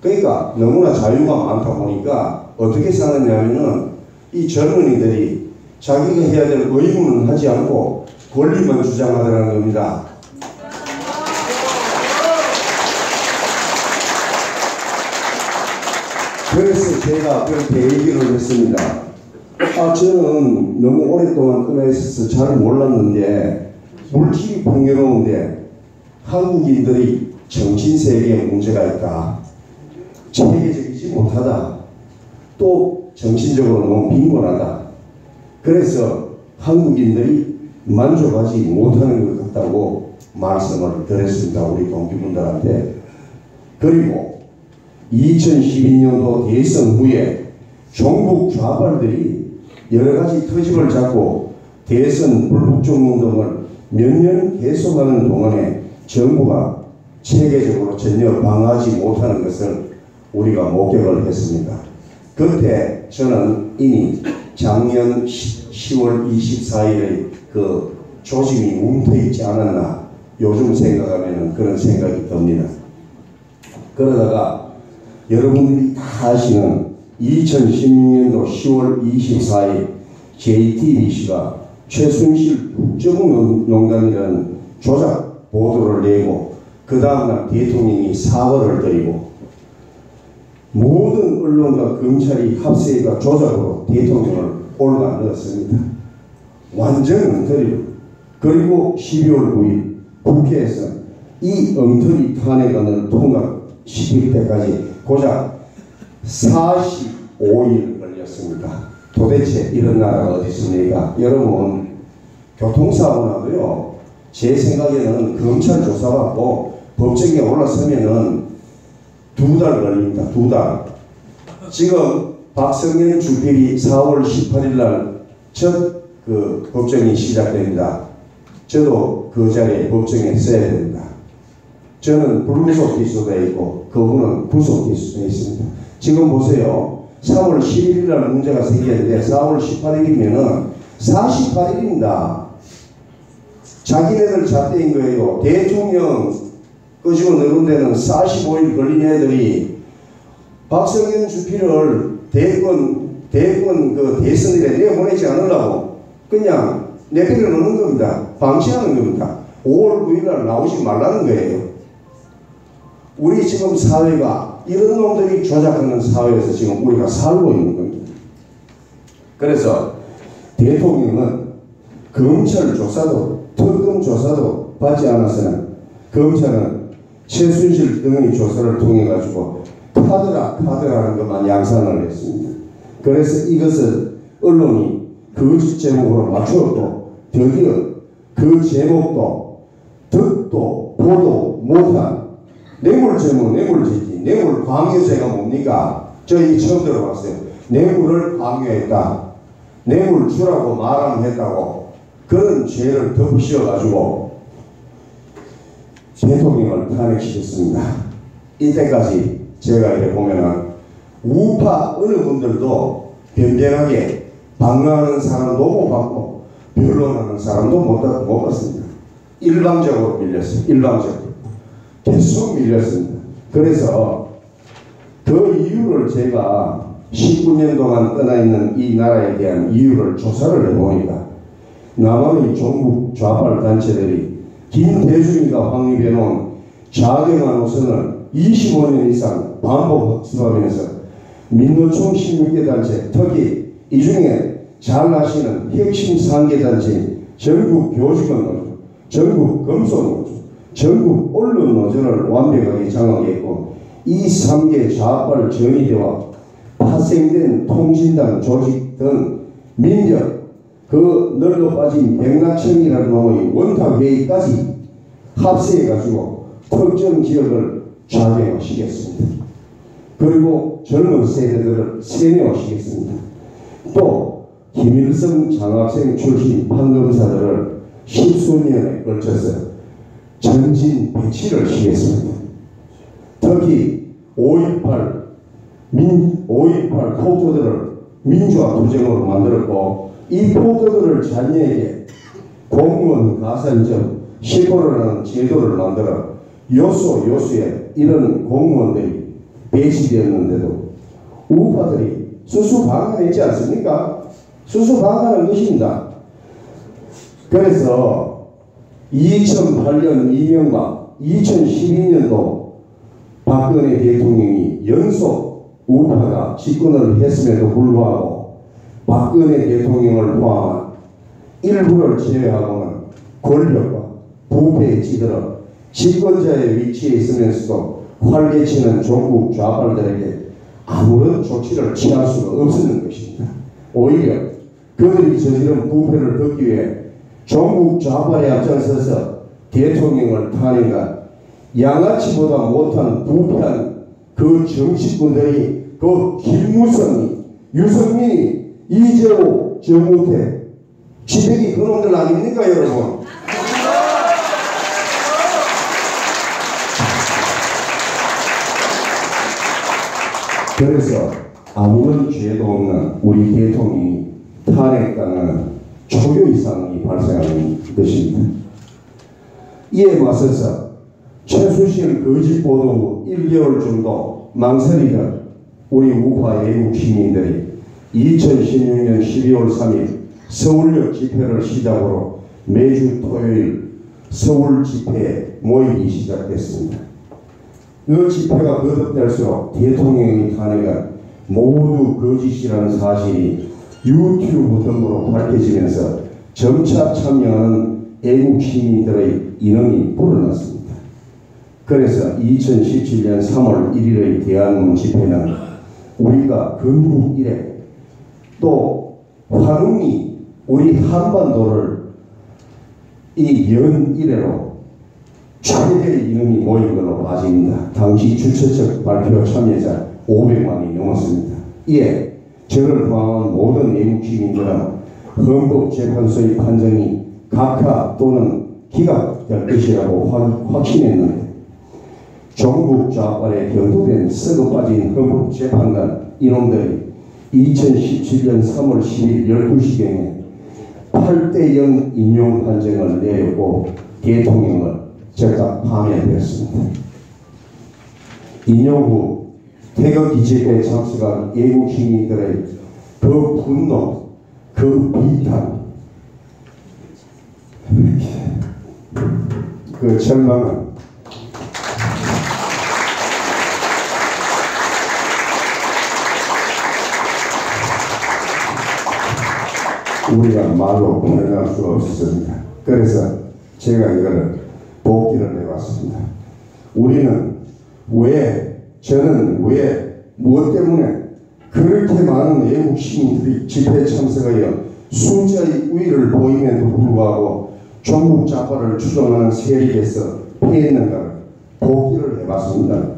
그러니까 너무나 자유가 많다 보니까 어떻게 사느냐면은 이 젊은이들이 자기가 해야 될 의무는 하지 않고 권리만 주장하더라는 겁니다. 그래서 제가 그렇게 얘기를 했습니다. 저는 너무 오랫동안 끊어 있어서 잘 몰랐는데 물질이 풍요로운데 한국인들이 정신세계에 문제가 있다. 체계적이지 못하다. 또 정신적으로 너무 빈곤하다. 그래서 한국인들이 만족하지 못하는 것 같다고 말씀을 드렸습니다. 우리 동기분들한테. 그리고 2012년도 대선 후에 종북 좌빨들이 여러가지 터집을 잡고 대선 불복종 운동을 몇 년 계속하는 동안에 정부가 체계적으로 전혀 방어하지 못하는 것을 우리가 목격을 했습니다. 그때 저는 이미 작년 10월 24일에 그 조짐이 웅터있지 않았나 요즘 생각하면 그런 생각이 듭니다. 그러다가 여러분들이 다 아시는 2016년도 10월 24일 JTBC가 최순실 국정농단이라는 조작 보도를 내고 그 다음날 대통령이 사과를 드리고 모든 언론과 검찰이 합세가 조작으로 대통령을 올가 넣었습니다. 완전 엉터리로. 그리고 12월 9일 국회에서 이 엉터리 탄핵안을 통과시킬 때까지 고작 45일 걸렸습니다. 도대체 이런 나라가 어디 있습니까? 여러분, 교통사고 나도요, 제 생각에는 검찰 조사받고 법정에 올라서면은 2달 걸립니다. 2달. 지금 박성현 주필이 4월 18일 날 첫 법정이 시작됩니다. 저도 그 자리에 법정에 써야 됩니다. 저는 불구속 기소되어 있고 그분은 구속 기소되어 있습니다. 지금 보세요. 4월 11일 날 문제가 생겼는데 4월 18일이면은 48일입니다. 자기네들 잣대인 거예요. 대통령 끄집어 넣은 데는 45일 걸린 애들이 박성현 주필을 대권 그 대선일에 내보내지 않으려고 그냥 내버려 놓는 겁니다. 방치하는 겁니다. 5월 9일날 나오지 말라는 거예요. 우리 지금 사회가 이런 놈들이 조작하는 사회에서 지금 우리가 살고 있는 겁니다. 그래서 대통령은 검찰 조사도 특검 조사도 받지 않았으나 검찰은 최순실 등의 조사를 통해 가지고 카드라는 것만 양산을 했습니다. 그래서 이것을 언론이 거짓 제목으로 맞추었고 드디어 그 제목도 듣도 보도 못한 뇌물죄목, 뇌물죄지, 뇌물 광유죄가 뭡니까? 저희 처음 들어봤어요. 뇌물을 광유했다. 뇌물 주라고 말함했다고 그런 죄를 덮으셔가지고 대통령을 탄핵시켰습니다. 이때까지 제가 이렇게 보면은 우파 어느 분들도 변변하게 방어하는 사람도 못 받고 변론하는 사람도 못 받습니다. 일방적으로 밀렸어요. 일방적으로. 계속 밀렸습니다. 그래서 그 이유를 제가 19년 동안 떠나있는 이 나라에 대한 이유를 조사를 해보니까 남한의 종북 좌빨 단체들이 김대중이가 확립해놓은 자경한 노선을 25년 이상 반복 학습하면서 민노총 16개 단체, 특히 이 중에 잘 아시는 핵심 3개 단체인 전국 교직원 노조, 전국 검소 노조, 전국 언론 노조를 완벽하게 장악했고 이 3개 좌빨 전위대와 파생된 통신당 조직 등 민력, 그 널려 빠진 백낙천이라는 놈의 원탁회의까지 합세해가지고 특정 지역을 좌경화시켰습니다. 그리고 젊은 세대들을 세뇌화시켰습니다. 또 김일성 장학생 출신 판검사들을 10수년에 걸쳐서 전진 배치를 시켰습니다. 특히 5.18 포토들을 민주화 투쟁으로 만들었고 이 포토들을 자녀에게 공무원 가산점 10%라는 제도를 만들어 요소에 이런 공무원들이 배치되었는데도 우파들이 수수방관했지 않습니까? 수수방관한 것입니다. 그래서 2008년 이명박, 2012년도 박근혜 대통령이 연속 우파가 집권을 했음에도 불구하고 박근혜 대통령을 포함한 일부를 제외하고는 권력과 부패에 찌들어 집권자의 위치에 있으면서도 활개치는 종북 좌빨들에게 아무런 조치를 취할 수가 없었는 것입니다. 오히려 그들이 저지른 부패를 덮기 위해 종북 좌빨에 앞장서서 대통령을 탄핵한 양아치보다 못한 부패한 그 정치꾼들이 그 김무성이, 유승민이, 이재호, 정우택, 지백이 그놈들 아닙니까 여러분? 그래서 아무런 죄도 없는 우리 대통령이 탄핵당하는 초유의 상황이 발생하는 것입니다. 이에 맞서서 최순실 거짓 보도 후 1개월 정도 망설이던 우리 우파 애국 시민들이 2016년 12월 3일 서울역 집회를 시작으로 매주 토요일 서울 집회에 모이기 시작됐습니다. 그 집회가 거듭될수록 대통령의 탄핵은 모두 거짓이라는 사실이 유튜브 등으로 밝혀지면서 점차 참여하는 애국 시민들의 인원이 불어났습니다. 그래서 2017년 3월 1일의 대한문 집회는 우리가 건국 이래 또 환웅이 우리 한반도를 이 연 이래로 최대의 인원이 모인 걸로 봐집니다. 당시 주최 측 발표 참여자 500만이 넘었습니다. 이에 저를 포함한 모든 애국 시민들은 헌법재판소의 판정이 각하 또는 기각될 것이라고 확신했는데 종북 좌빨에 경도된 썩어 빠진 헌법재판관 이놈들이 2017년 3월 10일 12시경에 8대0 인용 판정을 내렸고 대통령을 제가 파면되었습니다. 인용 후 태극기 집회에 참석한 애국 시민들의 그 분노, 그 비탄, 그 절망은 우리가 말로 표현할 수가 없었습니다. 그래서 제가 이거를 복기를 해봤습니다. 저는 왜, 무엇 때문에 그렇게 많은 애국 시민들이 집회에 참석하여 숫자의 우위를 보임에도 불구하고 종북 좌파를 추종하는 세력에서 피했는가를 복기를 해봤습니다.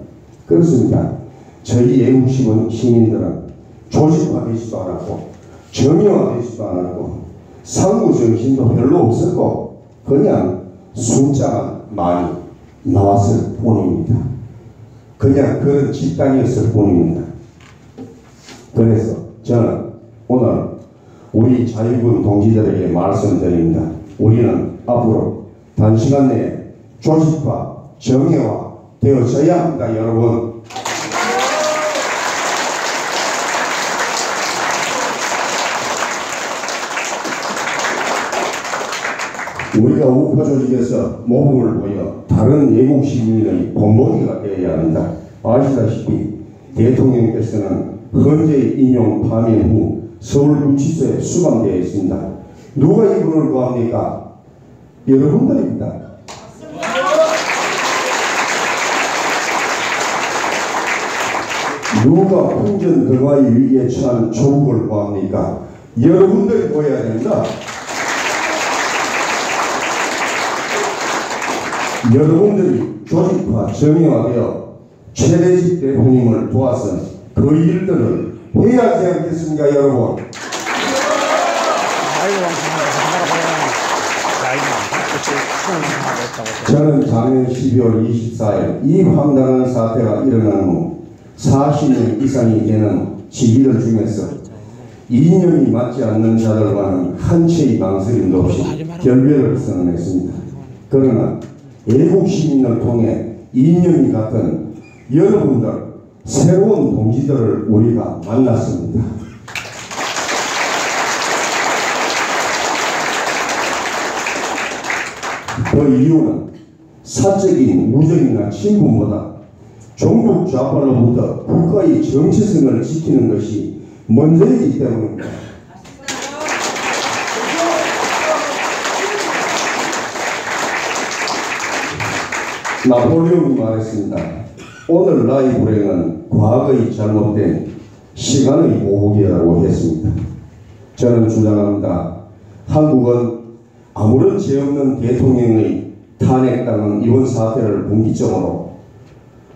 그렇습니다. 저희 애국 시민들은 조직화되지도 않았고 정의화되지도 않았고 상부정신도 별로 없었고 그냥 숫자만 많이 나왔을 뿐입니다. 그냥 그런 집단이었을 뿐입니다. 그래서 저는 오늘 우리 자유군 동지들에게 말씀드립니다. 우리는 앞으로 단시간 내에 조직화, 정의화 되어져야 합니다. 여러분. 우리가 우파 조직에서 모범을 보여 다른 애국 시민의 본보기가 되어야 합니다. 아시다시피 대통령께서는 헌재 인용 파면 후 서울구치소에 수감되어 있습니다. 누가 이분을 구합니까? 여러분들입니다. 누가 풍전 등화의 위기에 처한 조국을 구합니까? 여러분들이 보여야 됩니다. 여러분들이 조직화, 정의화되어 최대집 대표님을 도와서 그 일들을 해야 하지 않겠습니까, 여러분? 저는 작년 12월 24일 이 황당한 사태가 일어난 후 40년 이상이 되는 시기들 중에서 이념이 맞지 않는 자들과는 한 채의 망설임도 없이 결별을 선언했습니다. 그러나 애국 시민을 통해 이념이 같은 여러분들 새로운 동지들을 우리가 만났습니다. 그 이유는 사적인 우정이나 친분보다 종북 좌파로부터 국가의 정체성을 지키는 것이 먼저이기 때문입니다. 나폴레옹이 말했습니다. 오늘 나의 불행은 과거의 잘못된 시간의 모국이라고 했습니다. 저는 주장합니다. 한국은 아무런 죄 없는 대통령의 탄핵당한 이번 사태를 분기점으로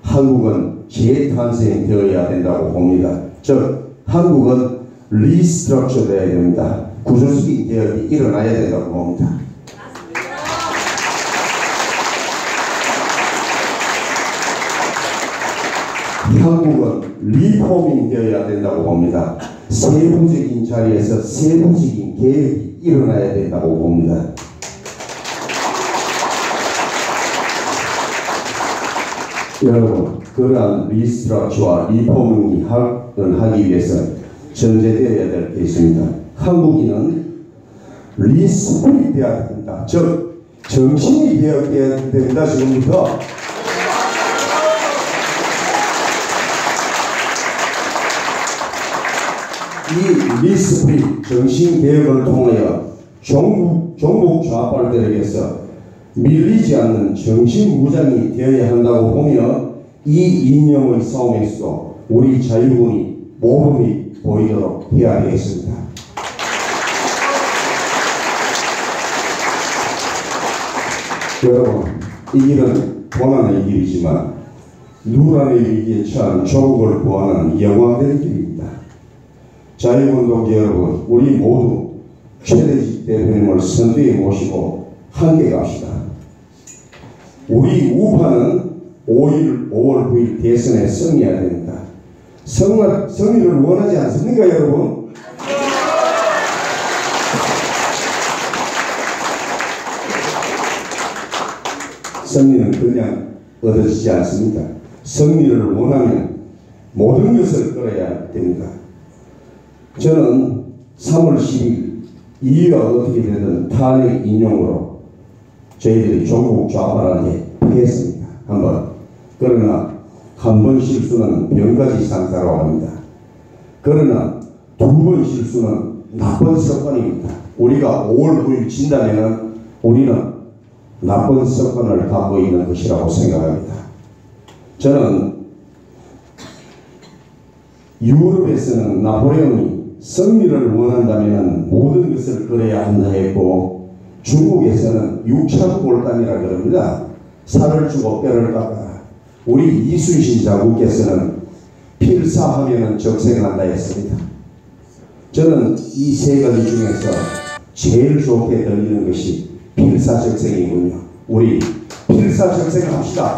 한국은 재탄생되어야 된다고 봅니다. 즉 한국은 리스트럭처 되어야 됩니다. 구조적인 개혁이 일어나야 된다고 봅니다. 한국은 리포밍 되어야 된다고 봅니다. 세부적인 자리에서 세부적인 개혁이 일어나야 된다고 봅니다. 여러분, 그러한 리스트럭처와 리포밍이 하기 위해서 전제되어야 될 게 있습니다. 한국인은 리스프리 되어야 된다. 즉, 정신이 개혁되어야 된다. 지금부터. 이 리스프리 정신개혁을 통하여 종북 좌빨들에게서 밀리지 않는 정신무장이 되어야 한다고 보며 이 이념의 싸움에서 우리 자유군이 모범이 보이도록 해야 하겠습니다. 여러분, 이 길은 고난의 길이지만 누란의 위기에 처한 조국을 구하는 영광된 길입니다. 자유군 동지 여러분, 우리 모두 최대집 대표님을 선두에 모시고 함께 갑시다. 우리 우파는 5월 9일 대선에 승리해야 됩니다. 승리를 원하지 않습니까, 여러분? 승리는 그냥 얻어지지 않습니다. 승리를 원하면 모든 것을 끌어야 됩니다. 저는 3월 10일 이유가 어떻게 되든 탄핵 인용으로 저희들이 조국 좌파한테 피했습니다. 한번. 그러나 한 번 실수는 병가지 상사라고 합니다. 그러나 두 번 실수는 나쁜 습관입니다. 우리가 5월 9일 진다면 우리는 나쁜 습관을 갖고 있는 것이라고 생각합니다. 저는 유럽에서는 나폴레옹이 승리를 원한다면 모든 것을 끌어야 한다 했고, 중국에서는 육창골단이라 그럽니다. 살을 주고 뼈를 깎아라. 우리 이순신 장군께서는 필사하면 적생한다 했습니다. 저는 이 세 가지 중에서 제일 좋게 들리는 것이 필사적생이군요. 우리 필사적생을 합시다.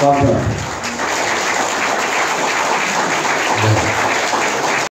감사합니다.